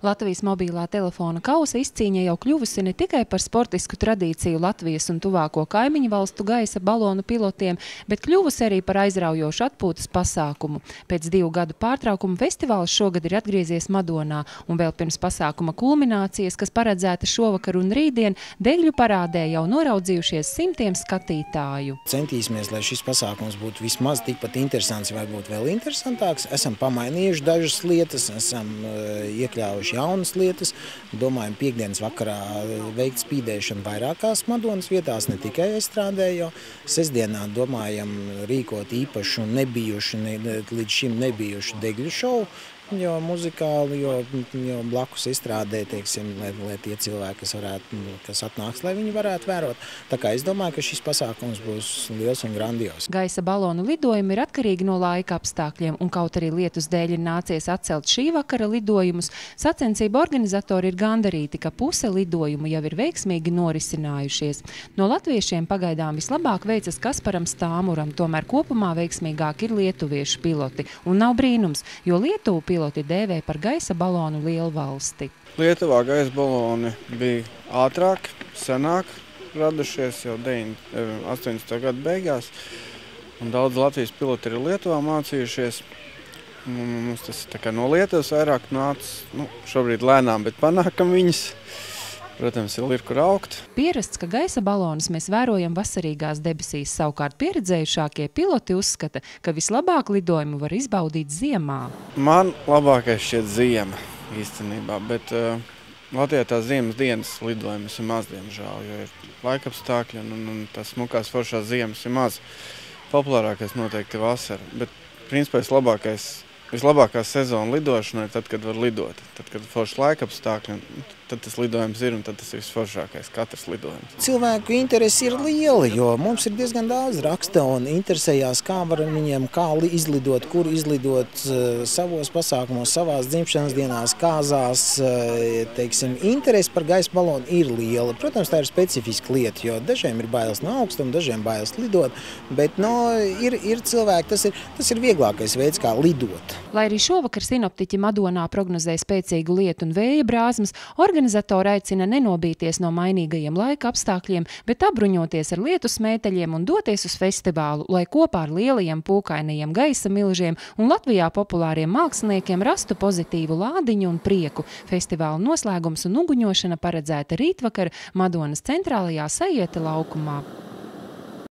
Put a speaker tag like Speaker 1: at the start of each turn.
Speaker 1: Latvijas mobilā telefona kausa izcīņa jau kļuvusi ne tikai par sportisku tradīciju Latvijas un tuvāko kaimiņu valstu gaisa balonu pilotiem, bet kļuvusi arī par aizraujošu atpūtas pasākumu. Pēc 2 gadu pārtraukuma festivāls šogad ir atgriezies Madonā, un vēl pirms pasākuma kulminācijas, kas paredzēta šovakar un rītdien, Degļu parādē jau noraudzījušies simtiem skatītāju.
Speaker 2: Centīsimies, lai šis pasākums būtu vismaz tikpat interesants, vai būtu vēl interesantāks. Esam pamainījuši dažas lietas, esam iekļāvuši jaunas lietas. Domājam, piekdienas vakarā veikt spīdēšanu vairākās Madonas vietās, ne tikai estrādē, jo sestdienā domājam rīkot īpašu līdz šim nebijušu Degļu šovu, jo muzikāli, jo blakus izstrādē, teiksim, lai tie cilvēki, kas atnāks, lai viņi varētu vērot. Tā kā es domāju, ka šis pasākums būs liels un grandios.
Speaker 1: Gaisa balonu lidojumi ir atkarīgi no laika apstākļiem, un kaut arī lietus dēļ ir nācies atcelt šī vakara lidojumus, sacensību organizatori ir gandarīti, ka puse lidojumu jau ir veiksmīgi norisinājušies. No latviešiem pagaidām vislabāk veicas Kasparam Stāmuram, tomēr kopumā veiksmīgāk ir lietuviešu piloti. Un nav brīnums, jo Lietuvu piloti dēvē par gaisa balonu lielvalsti.
Speaker 3: Lietuvā gaisa baloni bija ātrāk, senāk radušies jau 80. gadu beigās. Un daudz Latvijas piloti ir Lietuvā mācījušies. Mums tas tā kā no Lietuvas vairāk nācis, šobrīd lēnām, bet panākam viņas. Protams, ir kur augt.
Speaker 1: Pierasts, ka gaisa balonus mēs vērojam vasarīgās debesīs, savukārt pieredzējušākie piloti uzskata, ka vislabāk lidojumu var izbaudīt ziemā.
Speaker 3: Man labākais šķiet ziema īstenībā, bet Latvijā tās ziemas dienas lidojumus ir maz, diemžēl, jo ir laikapstākļi un tās smukās foršās ziemas ir maz. Populārākais noteikti ir vasara, bet principā vislabākā sezona lidošanai ir tad, kad var lidot. Tad, kad ir forši laikapstākļi, tad tas lidojums ir un tad tas ir visforšākais katrs lidojums.
Speaker 2: Cilvēku interesi ir liela, jo mums ir diezgan daudz raksta un interesējās, kā var viņiem izlidot, kur izlidot savos pasākumos, savās dzimšanas dienās, kāzās. Teiksim, interesi par gaisa balonu ir liela. Protams, tā ir specifiska lieta, jo dažiem ir bailes no augstuma, dažiem bailes lidot, bet ir cilvēki, tas ir vieglākais veids, kā lidot.
Speaker 1: Lai arī šovakar sinoptiķi Madonā prognozē spēcīgu lietu un vēja brāzmas, organizatori aicina nenobīties no mainīgajiem laika apstākļiem, bet apbruņoties ar lietus mēteļiem un doties uz festivālu, lai kopā ar lielajiem pūkainajiem gaisa milžiem un Latvijā populāriem māksliniekiem rastu pozitīvu lādiņu un prieku. Festivāla noslēgums un uguņošana paredzēta rītvakar Madonas centrālajā Sajieta laukumā.